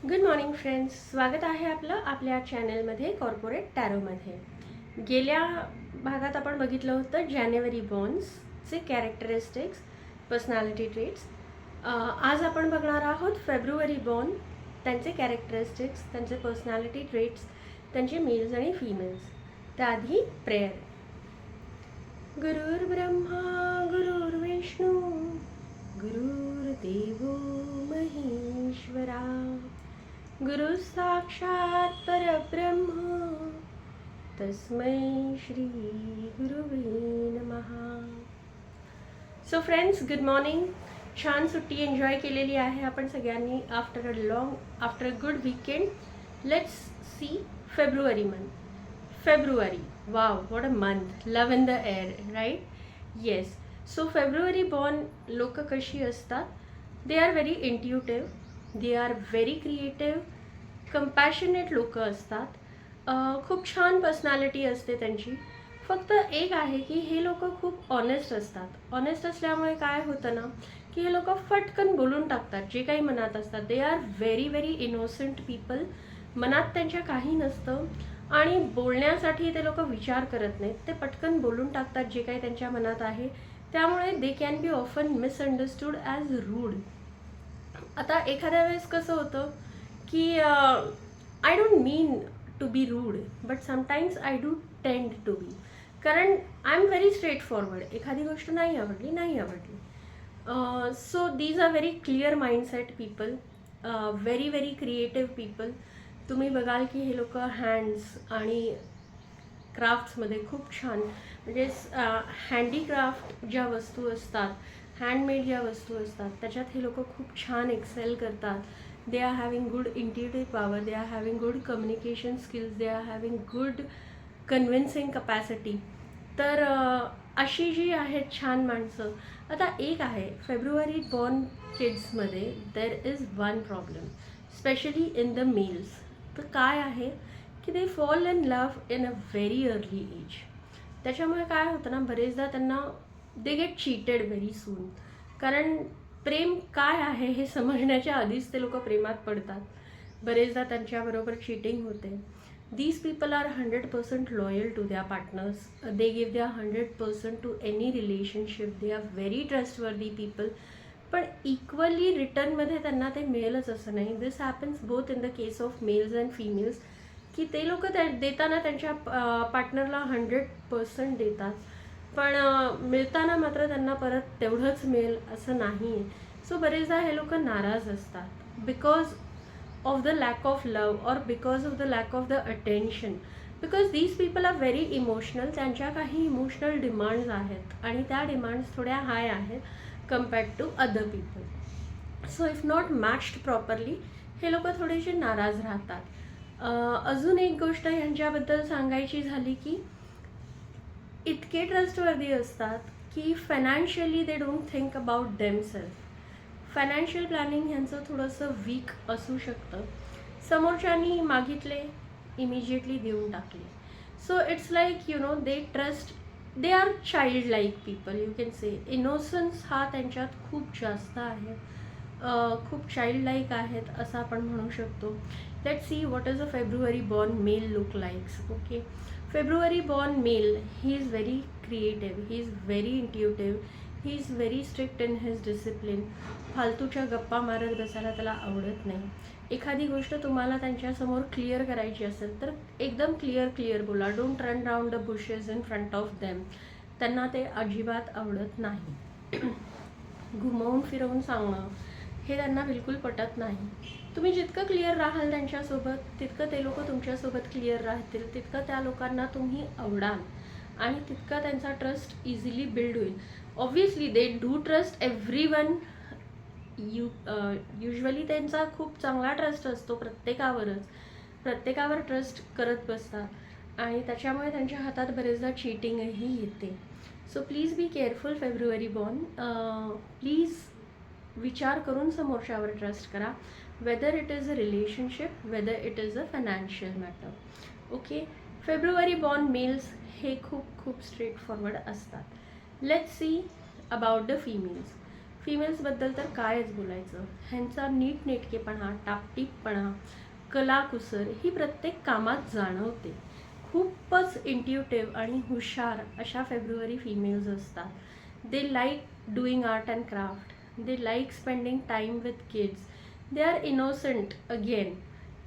Good morning friends, स्वागत आहे आपलं आपल्या चॅनलमध्ये कॉर्पोरेट टॅरोमध्ये. गेल्या भागात आपण बघितलं होतं जानेवारी बॉर्न्सचे कॅरेक्टरिस्टिक्स, पर्सनॅलिटी ट्रेट्स. आज आपण बघणार आहोत फेब्रुवारी बॉर्न, त्यांचे कॅरेक्टरिस्टिक्स, त्यांचे पर्सनॅलिटी ट्रेट्स, त्यांचे मेल्स आणि फिमेल्स. त्याआधी प्रेयर. गुरुर्ब्रह्मा गुरुर्विष्णू गुरुर्देवो महेश्वरा, गुरु साक्षात परब्रह्म तस्मै श्री गुरुवे नमः. So friends, good morning. छान सुट्टी एन्जॉय केलेली आहे आपण सगळ्यांनी after a good weekend. Let's see February month. February, wow, what a month. Love in the air, right? Yes. So February born लोक कशी असतात? They are very intuitive, they are very creative, compassionate लोक असतात. खूप छान personality असते त्यांची. फक्त एक आहे की हे लोक खूप ऑनेस्ट असतात. ऑनेस्ट असल्यामुळे काय होतं ना, की हे लोक फटकन बोलून टाकतात जे काही मनात असतात. They are very very innocent people. मनात त्यांच्या काही नसतं आणि बोलण्यासाठी ते लोक विचार करत नाहीत. ते पटकन बोलून टाकतात जे काही त्यांच्या मनात आहे. त्यामुळे they can be often misunderstood as rude. आता एखाद्या वेळेस कसं होतं की I don't mean to be rude, but sometimes I do tend to be. कारण I am very straightforward. एखादी गोष्ट नाही आवडली. So these are very clear mindset people, very very creative people. तुम्ही बघाल की हे लोक हँड्स आणि क्राफ्ट्समध्ये खूप छान, म्हणजे हँडीक्राफ्ट ज्या वस्तू असतात, हँडमेड ज्या वस्तू असतात, त्याच्यात हे लोक खूप छान एक्सेल करतात. They are having good intuitive power, they are having good communication skills, they are having good convincing capacity. तर अशी जी आहेत छान माणसं. आता एक आहे, फेब्रुवारी बॉर्न किड्समध्ये there is one problem, specially in the males. तर काय आहे की they fall in love in a very early age. त्याच्यामुळे काय होतं ना, बरेचदा त्यांना they get cheated very soon. कारण प्रेम काय आहे हे समजण्याच्या आधीच ते लोक प्रेमात पडतात. बरेचदा त्यांच्याबरोबर चीटिंग होते. These people are 100% loyal to their partners. They give their 100% to any relationship. They are very trustworthy people. पण इक्वली रिटर्नमध्ये त्यांना ते मिळेलच असं नाही. This happens both in the case of males and females, की ते लोक देताना त्यांच्या पार्टनरला 100% देतात, पण मिळताना मात्र त्यांना परत तेवढंच मिळेल असं नाही आहे. सो बरेचदा हे लोक नाराज असतात because of the lack of love और because of the lack of the attention. Because these people are very emotional. त्यांच्या काही इमोशनल डिमांड्स आहेत आणि त्या डिमांड्स थोड्या हाय आहेत compared to other people. So if not matched properly हे लोक थोडेसे नाराज राहतात. अजून एक गोष्ट यांच्याबद्दल सांगायची झाली की इतके ट्रस्टवर्दी असतात की financially they don't think about themself. Financial planning ह्यांचं थोडंसं वीक असू शकतं. समोरच्यांनी मागितले, इमिजिएटली देऊन टाकले. So it's like you know they trust, they are child like people, you can say. Innocence हा त्यांच्यात खूप जास्त आहे. खूप चाइल्ड लाईक आहेत असं आपण म्हणू शकतो. Let see what is a February born male look likes. Okay, February born male, he is very creative, he is very intuitive, he is very strict in his discipline. फालतूच्या गप्पा मारत बसायला त्याला आवडत नाही. एखादी गोष्ट तुम्हाला त्यांच्यासमोर क्लिअर करायची असेल तर एकदम क्लिअर बोला. Don't run round the bushes in front of them. त्यांना ते अजिबात आवडत नाही. घुमवून फिरवून सांगणं हे त्यांना बिलकुल पटत नाही. तुम्ही जितकं क्लिअर राहाल त्यांच्यासोबत, तितकं ते लोक तुमच्यासोबत क्लिअर राहतील, तितकं त्या लोकांना तुम्ही आवडाल आणि तितका त्यांचा ट्रस्ट इझिली बिल्ड होईल. Obviously they do trust everyone. Usually त्यांचा खूप चांगला ट्रस्ट असतो प्रत्येकावरच. प्रत्येकावर ट्रस्ट करत बसतात आणि त्याच्यामुळे त्यांच्या हातात बरेचदा चीटिंगही येते. So please be careful February born. Please विचार करून समोरच्यावर ट्रस्ट करा, whether it is a relationship, whether it is a financial matter. Okay, February born males हे खूप स्ट्रेट फॉरवर्ड असतात. Let's see about the females. फिमेल्सबद्दल तर कायच बोलायचं. ह्यांचा नीटनेटकेपणा, टापटीपपणा, कलाकुसर ही प्रत्येक कामात जाणवते. खूपच इंट्युटिव्ह आणि हुशार अशा फेब्रुवारी फिमेल्स असतात. दे like doing art and craft, they like spending time with kids, they are innocent again.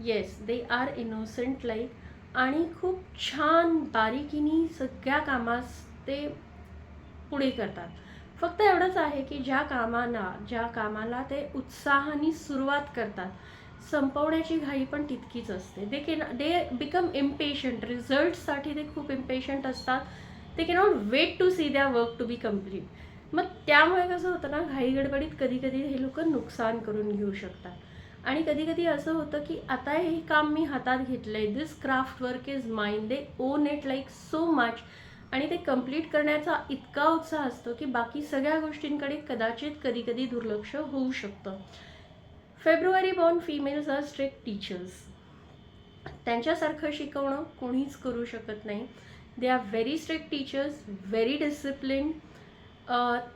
Yes, they are innocent like. आणि खूप छान बारीकीने सगळ्या कामास ते पुढे करतात. फक्त एवढंच आहे की ज्या कामाला ते उत्साहाने सुरुवात करतात, संपवण्याची घाई पण तितकीच असते. They become impatient. रिझल्टसाठी ते खूप इम्पेशंट असतात. ते कॅनॉट वेट टू सी द्या वर्क टू बी कम्प्लीट. मग त्यामुळे कसं होतं ना, घाई गडबडीत कधी कधी हे लोक नुकसान करून घेऊ शकतात. आणि कधी कधी असं होतं की आता हे काम मी हातात घेतलंय, this craft work is mine, they own it like so much. आणि ते कंप्लीट करण्याचा इतका उत्साह असतो की बाकी सगळ्या गोष्टींकडे कदाचित कधी कधी दुर्लक्ष होऊ शकतं. February born females are strict teachers. त्यांच्यासारखं शिकवणं कोणीच करू शकत नाही. They are very strict teachers, very discipline.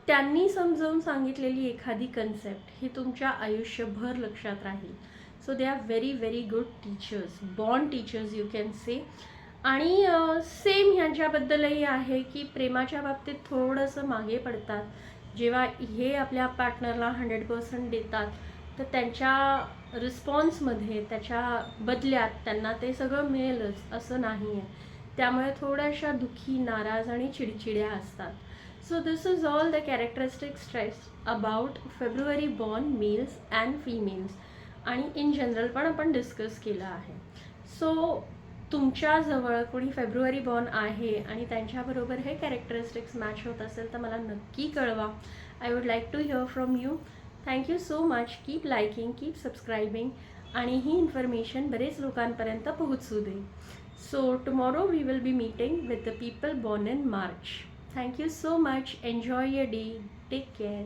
त्यांनी समजावून सांगितलेली एखादी कन्सेप्ट ही तुमच्या आयुष्यभर लक्षात राहील. So they are very very good teachers, born teachers you can say. आणि सेम ह्यांच्याबद्दलही आहे की प्रेमाच्या बाबतीत थोडंसं मागे पडतात. जेव्हा हे आपल्या पार्टनरला 100% देतात तर त्यांच्या रिस्पॉन्समध्ये, त्याच्या बदल्यात त्यांना ते सगळं मिळेलच असं नाही आहे. त्यामुळे थोड्याशा दुःखी, नाराज आणि चिडचिड्या असतात. So this is all the characteristic stress about February born males and females. आणि इन जनरल पण आपण डिस्कस केलं आहे. सो तुमच्याजवळ कोणी फेब्रुवारी बॉर्न आहे आणि त्यांच्याबरोबर हे कॅरेक्टरिस्टिक्स मॅच होत असेल तर मला नक्की कळवा. I would like to hear from you. Thank you so much. Keep liking, keep subscribing आणि ही इन्फॉर्मेशन बरेच लोकांपर्यंत पोहोचू दे. So tomorrow we will be meeting with the people born in March. Thank you so much. Enjoy your day. Take care.